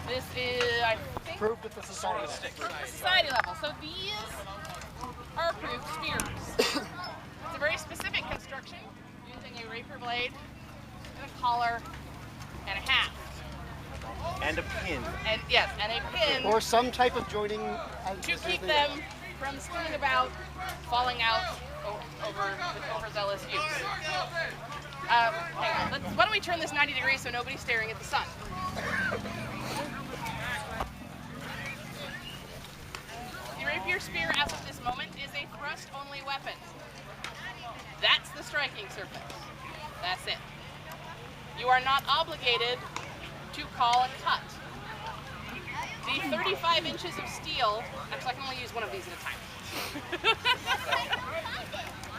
This is, I think, Approved at the society level. society level. So these are approved spears. It's a very specific construction using a rapier blade and a collar and a hat. And a pin. And yes, and a pin. Or some type of joining. To keep them from spinning about, falling out over overzealous use. Hang on. Why don't we turn this 90 degrees so nobody's staring at the sun? The rapier spear, as of this moment, is a thrust-only weapon. That's the striking surface. That's it. You are not obligated to call a cut. The 35 inches of steel, actually I can only use one of these at a time,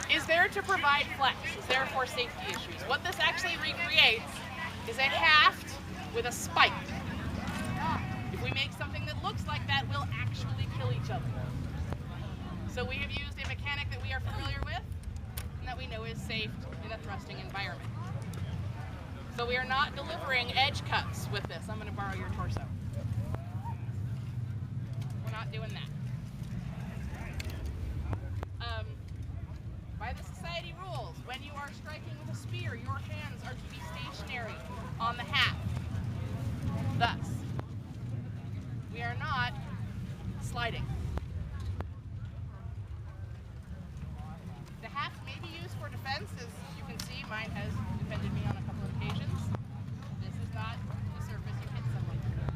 is there to provide flex, is there for safety issues. What this actually recreates is a haft with a spike. If we make something that looks like that, we'll actually kill each other. So we have used a mechanic that we are familiar with and that we know is safe in a thrusting environment. So we are not delivering edge cuts with this. I'm going to borrow your torso. We're not doing that. By the society rules, when you are striking with a spear, your hands are to be stationary on the haft. Thus, we are not sliding. The haft may be used for defense. As you can see, mine has defended me on a couple of occasions. This is not the surface you hit someone through.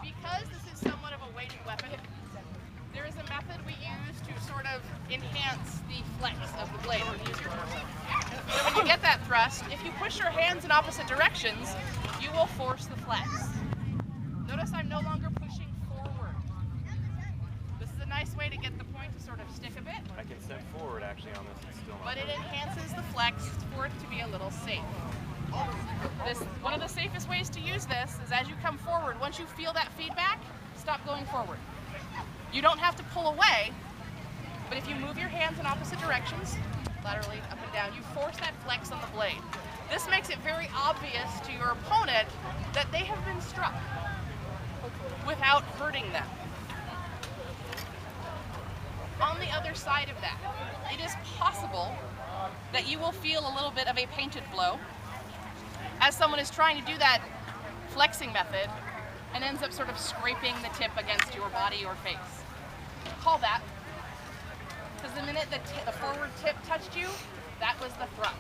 Because this is somewhat of a weighted weapon, there is a method we use to sort of enhance the flex of the blade when you use your torso. So when you get that thrust, if you push your hands in opposite directions, you will force the flex. Notice I'm no longer pushing forward. This is a nice way to get the point to sort of stick a bit. I can step forward actually on this. It's still not. But it enhances the flex for it to be a little safe. One of the safest ways to use this is as you come forward, once you feel that feedback, stop going forward. You don't have to pull away, but if you move your hands in opposite directions, laterally, up and down, you force that flex on the blade. This makes it very obvious to your opponent that they have been struck without hurting them. On the other side of that, it is possible that you will feel a little bit of a painted blow as someone is trying to do that flexing method and ends up sort of scraping the tip against your body or face. Call that, because the minute the forward tip touched you, that was the thrust.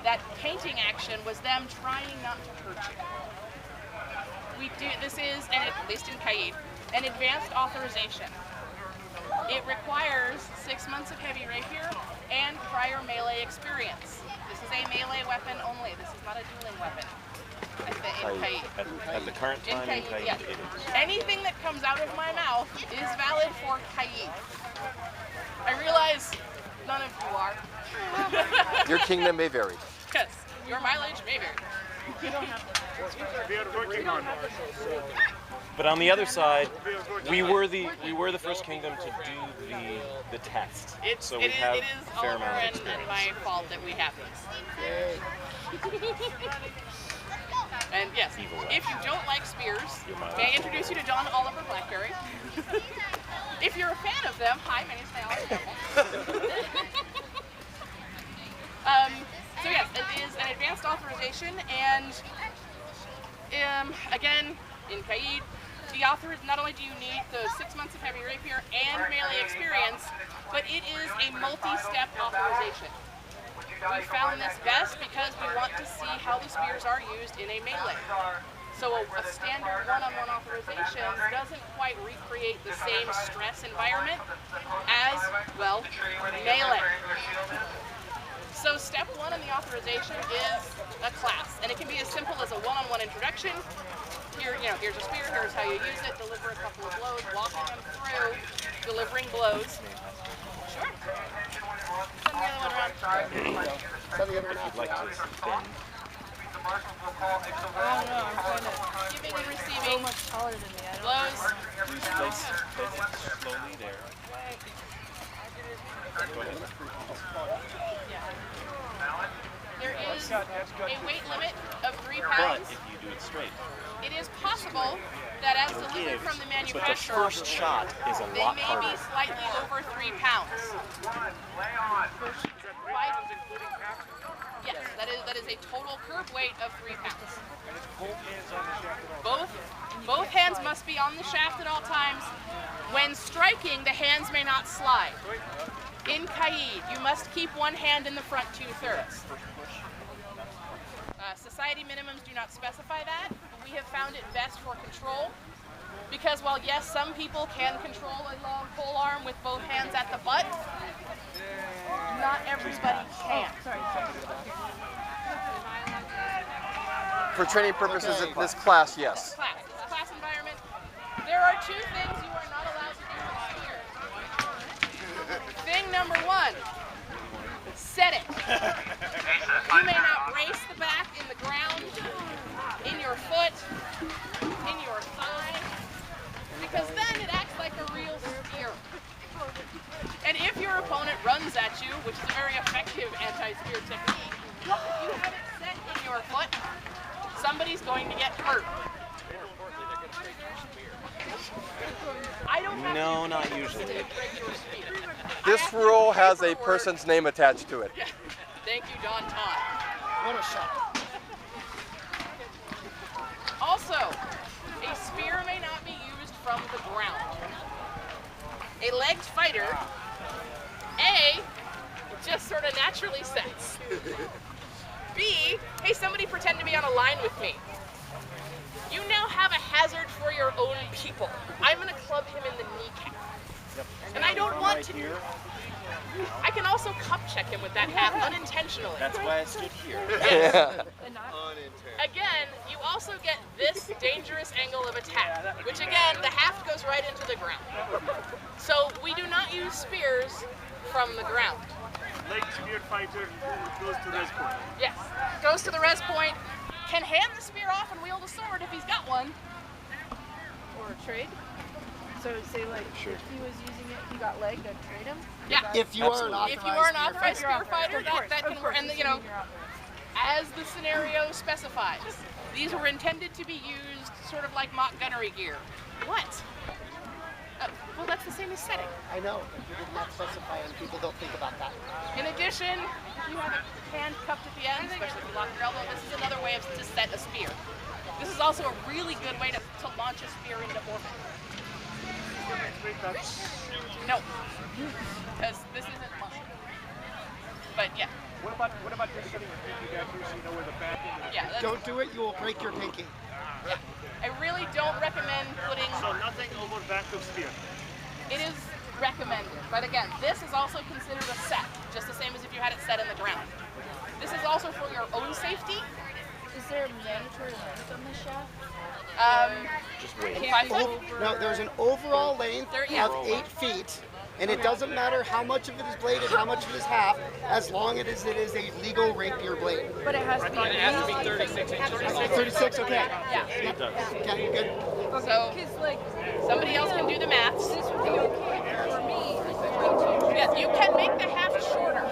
That painting action was them trying not to hurt you. This is, and at least in Kaid, an advanced authorization. It requires 6 months of heavy rapier and prior melee experience. This is a melee weapon only. This is not a dueling weapon. At the current time in Kaid, yes. it is. Anything that comes out of my mouth is valid for Kaid. I realize none of you are. Your kingdom may vary. Yes, your mileage may vary. But on the other side, we were the first kingdom to do the test. So we have it is a fair Oliver amount of and experience. my fault that we have these. And yes, if you don't like spears, may I introduce you to John Oliver Blackberry. If you're a fan of them, hi, my name's Oliver. So yes, it is an advanced authorization, and again, in Kaid, the author, not only do you need the 6 months of heavy rapier and melee experience, but it is a multi-step authorization. We found this best because we want to see how the spears are used in a melee. So a standard one-on-one authorization doesn't quite recreate the same stress environment as, well, melee. So step one in the authorization is a class, and it can be as simple as a one-on-one introduction. Here, here's a spear, here's how you use it, deliver a couple of blows, walking them through, delivering blows. Sure. Send the other one around. Send the other one out. Like to spin. Oh no, I'm trying to. Giving and receiving. So much taller than me. Blows. Place it slowly there. Go ahead. Yeah. There is a weight limit of 3 pounds. pounds, if you do it straight. it is possible that as It'll delivered give, from the but the manufacturer, first shot is a they lot may harder. be slightly over 3 pounds. Yes, that is a total curb weight of 3 pounds. Both hands must be on the shaft at all times. When striking, the hands may not slide. In Qaid, you must keep one hand in the front 2/3. Society minimums do not specify that. We have found it best for control because while yes, some people can control a long pole arm with both hands at the butt, not everybody can. For training purposes in this class, yes. It's a class environment. There are 2 things you are not allowed to do with spear. Thing number 1, set it. You may not brace the back in the ground, in your foot, in your thigh, because then it acts like a real spear. And if your opponent runs at you, which is a very effective anti-spear technique, if you have it set in your foot, somebody's going to get hurt. I don't have No, to not usually. break your spear. This rule has a person's name attached to it. Yeah. Thank you, Don Todd. What a shot. Also, a spear may not be used from the ground. A legged fighter, A, just sort of naturally sets. B, hey, somebody pretend to be on a line with me. You now have a hazard for your own people. I'm going to club him in the kneecap. And I don't want to. I can also cup check him with that half unintentionally. That's why I stood here. Yeah. Again, you also get this dangerous angle of attack, which again, the haft goes right into the ground. So we do not use spears from the ground. Like spear fighter goes to res point. Yes, goes to the res point, can hand the spear off and wield a sword if he's got one. Or trade. So say like if he was using it, he got legged, I'd trade him. Yeah. If you are an If you are an authorized authorized spear spear fighter, that can work. And you know, as the scenario specifies, these were intended to be used sort of like mock gunnery gear. What? Well, that's the same as setting. I know, but you did not specify and people don't think about that. In addition, if you have a hand cupped at the end, especially if you lock your elbow, this is another way to set a spear. This is also a really good way to launch a spear into orbit. No, because this isn't muscle. But yeah. What about your setting with pinky back here so you know where the back end is? Yeah. Don't do it, you will break your pinky. Yeah. I really don't recommend putting. So nothing over back of spear. It is recommended, but again, this is also considered a set, just the same as if you had it set in the ground. This is also for your own safety. Is there a mandatory length on the shaft? Just wait. 5 foot. No, there's an overall length yeah. of 8 feet, and it doesn't matter how much of it is bladed, how much of it is half, as long as it is a legal rapier blade. But it has to be 36 inches. 36, okay. Yeah. It does. Okay, good. So because like somebody else can do the maths. this would be okay for me. Yes, you can make the haft shorter.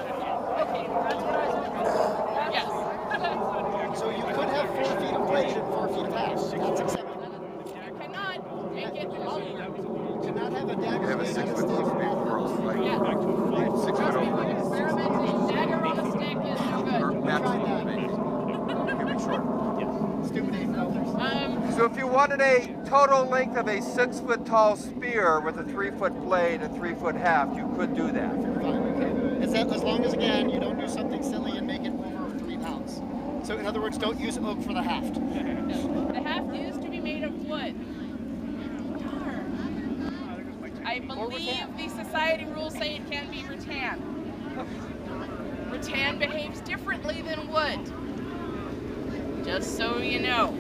Okay, that's what I was wondering. Yes. So you could have 4 feet of blade and 4 feet of half. That's acceptable. You cannot make it longer. You cannot have a dagger Have a blade 6 on a foot stick. long cross, right? Yeah. 6 foot open. Experimenting dagger on a stick is no Or good. maximum maybe. Can be short. Stupid 8 fellas. So if you wanted a total length of a 6 foot tall spear with a 3 foot blade and 3 foot haft, you could do that. As long as, again, you don't do something silly and make it over 3 pounds. So in other words, don't use oak for the haft. The haft is to be made of wood. I believe the society rules say it can be rattan. Rattan behaves differently than wood. Just so you know.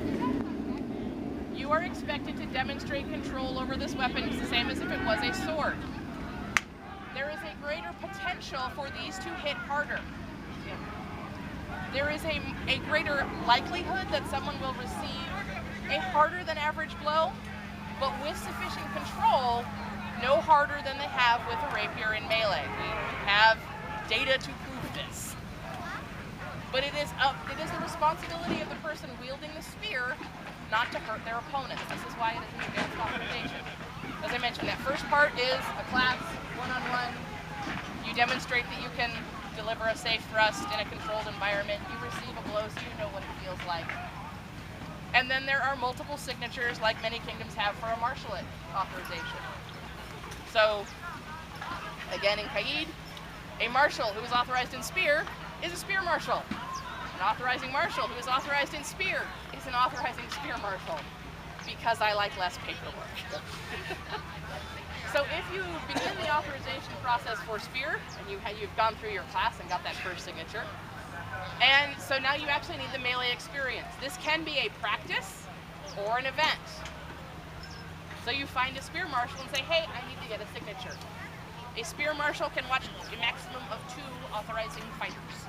You are expected to demonstrate control over this weapon the same as if it was a sword. There is a greater potential for these to hit harder. There is a greater likelihood that someone will receive a harder than average blow, but with sufficient control, no harder than they have with a rapier in melee. We have data to prove this. But it is the responsibility of the person wielding the not to hurt their opponents. This is why it is an advanced authorization. As I mentioned, that first part is a class, one-on-one. You demonstrate that you can deliver a safe thrust in a controlled environment. You receive a blow so you know what it feels like. And then there are multiple signatures, like many kingdoms have for a marshalate authorization. So, again in Qaid, a marshal who is authorized in spear is a spear marshal. An authorizing marshal who is authorized in spear is an authorizing spear marshal, because I like less paperwork. So if you begin the authorization process for spear, and you've gone through your class and got that first signature, and so now you actually need the melee experience. This can be a practice or an event. So you find a spear marshal and say, hey, I need to get a signature. A spear marshal can watch a maximum of 2 authorizing fighters.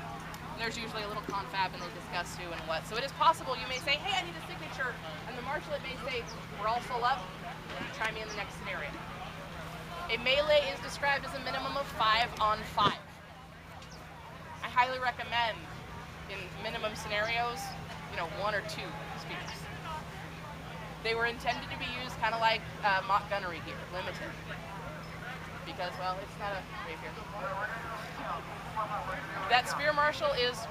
There's usually a little confab and they discuss who and what. So it is possible you may say, hey, I need a signature, and the marshalate may say, we're all full up, try me in the next scenario. A melee is described as a minimum of 5-on-5. I highly recommend in minimum scenarios, 1 or 2 spears. They were intended to be used kind of like mock gunnery here, limited. Because, well, it's not a rapier. That spear marshal is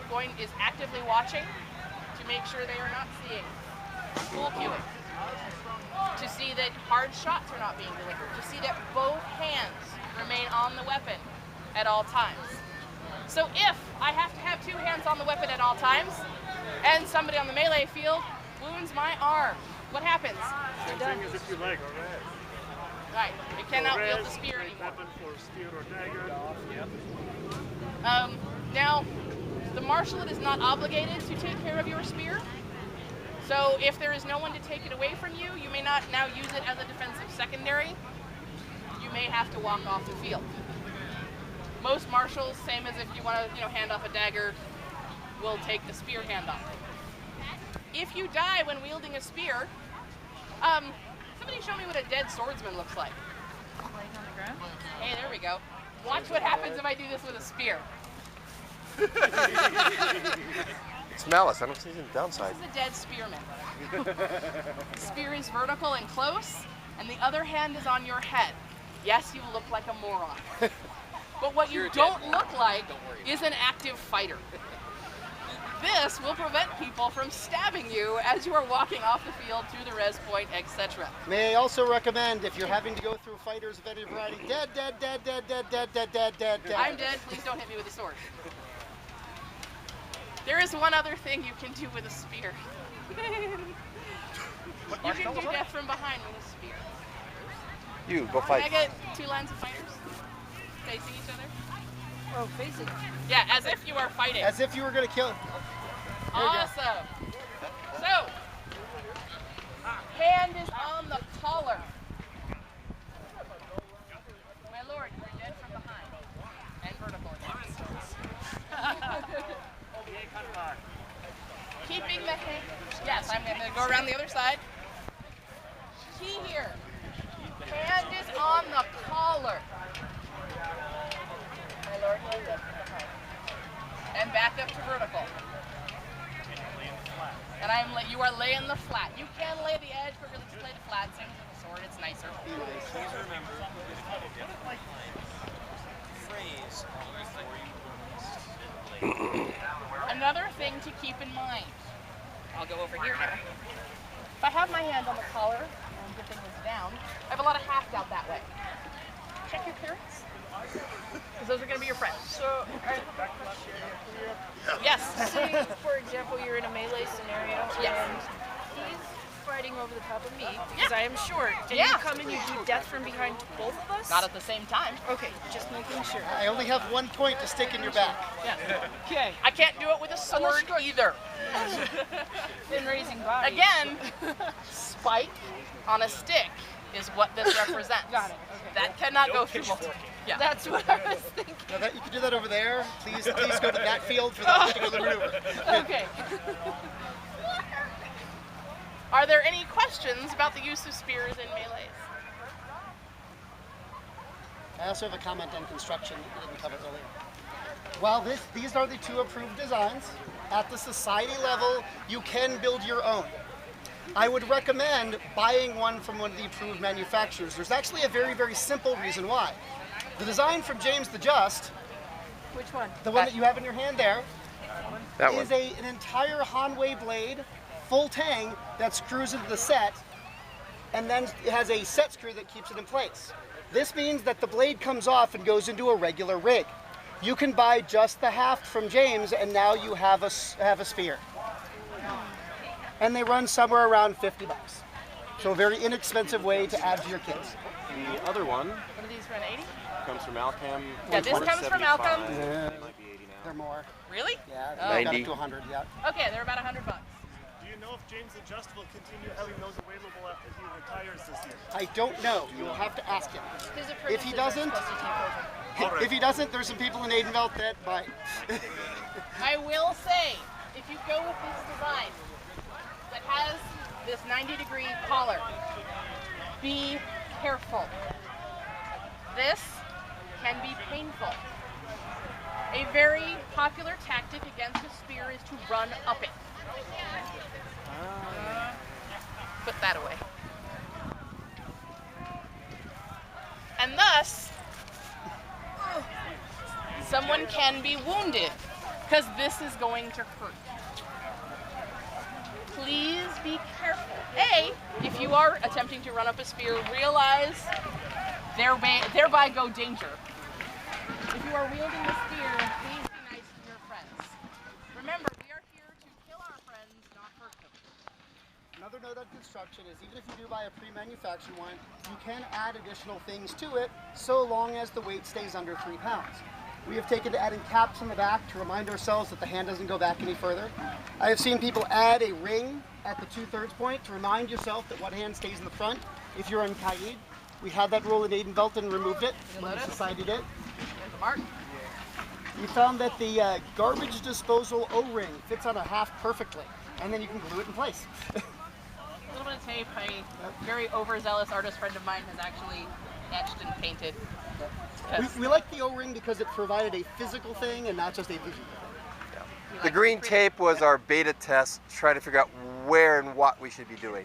actively watching to make sure they are not seeing full queuing, to see that hard shots are not being delivered, to see that both hands remain on the weapon at all times. So if I have to have 2 hands on the weapon at all times, and somebody on the melee field wounds my arm, what happens? Same thing as if you like. Right, you cannot wield the spear anymore. Weapon for spear or dagger. Now, the marshalate is not obligated to take care of your spear. So if there is no one to take it away from you, you may not now use it as a defensive secondary. You may have to walk off the field. Most marshals, same as if you want to, hand off a dagger, will take the spear handoff. If you die when wielding a spear, somebody show me what a dead swordsman looks like. Laying on the ground? Hey, there we go. Watch what happens if I do this with a spear. It's malice. I don't see any downside. This is a dead spearman. Spear is vertical and close, and the other hand is on your head. Yes, you look like a moron. But what you don't look like is an active fighter. This will prevent people from stabbing you as you are walking off the field to the res point, etc. May I also recommend, if you're having to go through fighters of any variety, dead. I'm dead, please don't hit me with a sword. There is one other thing you can do with a spear. You can do death from behind with a spear. You, go fight. Can I get 2 lines of fighters facing each other? Oh, facing. Yeah, as if you are fighting. As if you were going to kill. Awesome. So, hand is on the collar. My lord, you are dead from behind. And vertical. Keeping the hand. Yes, I'm going to go around the other side. Key here. Hand is on the collar. My lord, you are dead from behind. And back up to vertical. And you are laying the flat. You can lay the edge, but really just lay the flat. Same with the sword, it's nicer. Please remember phrase before you Another thing to keep in mind. I'll go over here now. If I have my hand on the collar and dipping this down, I have a lot of haft out that way. Check your clearance. Because those are going to be your friends. So, I have a question. Yes. Say, for example, you're in a melee scenario, Yes. and he's fighting over the top of me because I am short. And Yeah. you come and you do death from behind both of us? Not at the same time. Okay, just making sure. I only have 1 point to stick in your back. Yeah. Okay. I can't do it with a sword either. In raising bodies. Again, spike on a stick is what this represents. Got it. Okay. That cannot go through multiple. Yeah. That's what I was thinking. Now that you can do that over there. Please go to that field for that particular maneuver. Okay. Are there any questions about the use of spears in melees? I also have a comment on construction that we didn't cover earlier. While these are the 2 approved designs, at the society level, you can build your own. I would recommend buying one from one of the approved manufacturers. There's actually a very, very simple reason why. The design from James the Just, Which one? the one that you have in your hand there, That one. is an entire Hanwei blade, full tang, that screws into the set, and then it has a set screw that keeps it in place. This means that the blade comes off and goes into a regular rig. You can buy just the haft from James, and now you have a spear. And they run somewhere around 50 bucks. So a very inexpensive way to add to your kids. The other one One of these run 80? comes from Alchem. Yeah, this comes from Alchem. Yeah. They might be 80 now. They're more. Really? Yeah, Oh. got 90. up to 100, yeah. Okay, they're about $100. Do you know if James the Just will continue having those available after he retires this year? I don't know. You will have to ask him. There's a If he purchase doesn't- that's supposed to take over. All right. If he doesn't, there's some people in Aidenveld that buy. I will say, if you go with this design that has this 90-degree collar, be careful. This can be painful. A very popular tactic against a spear is to run up it. Put that away. And thus, someone can be wounded because this is going to hurt. Please be careful. A, if you are attempting to run up a spear, realize thereby go danger. If you are wielding the spear, please be nice to your friends. Remember, we are here to kill our friends, not hurt them. Another note on construction is even if you do buy a pre-manufactured one, you can add additional things to it so long as the weight stays under 3 pounds. We have taken to adding caps in the back to remind ourselves that the hand doesn't go back any further. I have seen people add a ring at the 2/3 point to remind yourself that one hand stays in the front. If you're in Kaid, we had that rule in Aidenveld and removed it when the society did. There's a mark. We found that the garbage disposal O-ring fits on a haft perfectly, and then you can glue it in place. A little bit of tape. A very overzealous artist friend of mine has actually etched and painted. We like the O-ring because it provided a physical thing and not just a visual thing. The green tape was our beta test, trying to figure out where and what we should be doing.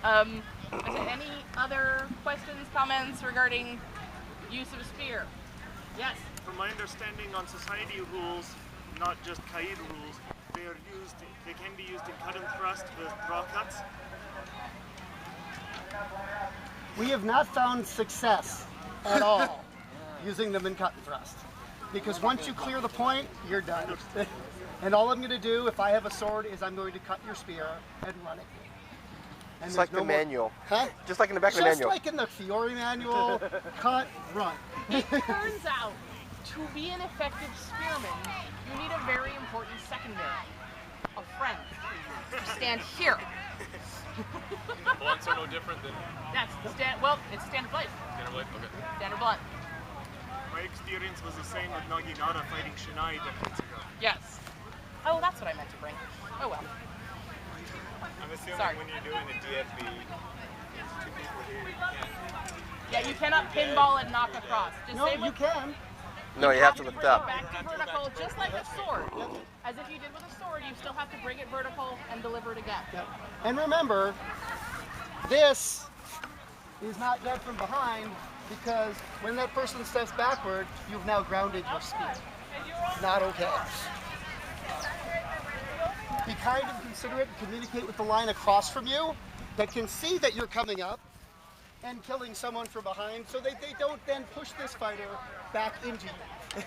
Is there any other questions, comments regarding use of a spear? Yes. From my understanding on society rules, not just Kaid rules, they can be used in cut and thrust with draw cuts. We have not found success at all using them in cut and thrust. Because once you clear the point, you're done. And all I'm going to do, if I have a sword, is I'm going to cut your spear and run it. And It's there's like no the more- manual. Huh? Just like in the back of the Just manual. like in the Fiore manual, cut, run. It turns out, to be an effective spearman, you need a very important secondary. A friend. To stand here. Blunts are no different than That's it's standard blade. standard blade? Okay. Standard blunt. My experience was the same with Naginata fighting Shinai decades ago. Yes. Oh, that's what I meant to bring. Oh well. I'm assuming Sorry. when you're doing a DFB, it's 2 people here, you can't. Yeah, you cannot pinball and knock across. Just No, say you what can. No, you have to lift bring it up. back to vertical, just like a sword. As if you did with a sword, you still have to bring it vertical and deliver it again. Yep. And remember, this is not dead from behind because when that person steps backward, you've now grounded your spear. Not okay. Be kind and considerate and communicate with the line across from you that can see that you're coming up and killing someone from behind so they don't then push this fighter back into you.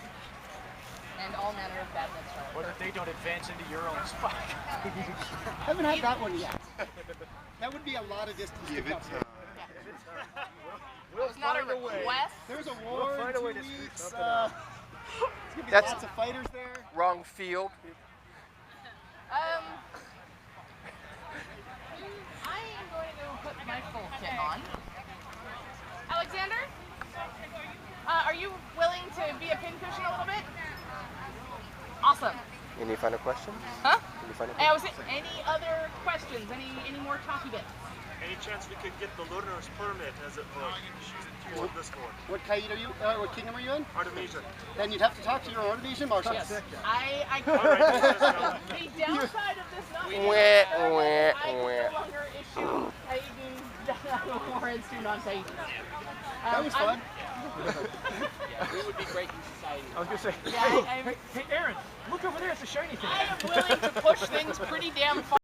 And all manner of badness. Or that they don't advance into your own spot. Haven't had that one yet. That would be a lot of distance to cover. It was not a request. There's a war in 2 weeks. There's gonna be That's- lots of fighters there. Wrong field. I am going to go put my full kit on. Alexander, are you willing to be a pincushion a little bit? Awesome. Any final questions? Huh? Any final Hey, I questions? was any other questions? Any more talky bits? Any chance we could get the learner's permit, as it were, for this one? What Kaid are you? What kingdom are you in? Artemisia. Then you'd have to talk to your Artemisian marshal. Yes. Yes. The downside of this not being I can no longer issue Kaidin warrants to non-Kaidins. That was fun. We would be great in society. I was gonna say. Yeah, Hey, Aaron, look over there. It's a shiny thing. I am willing to push things pretty damn far.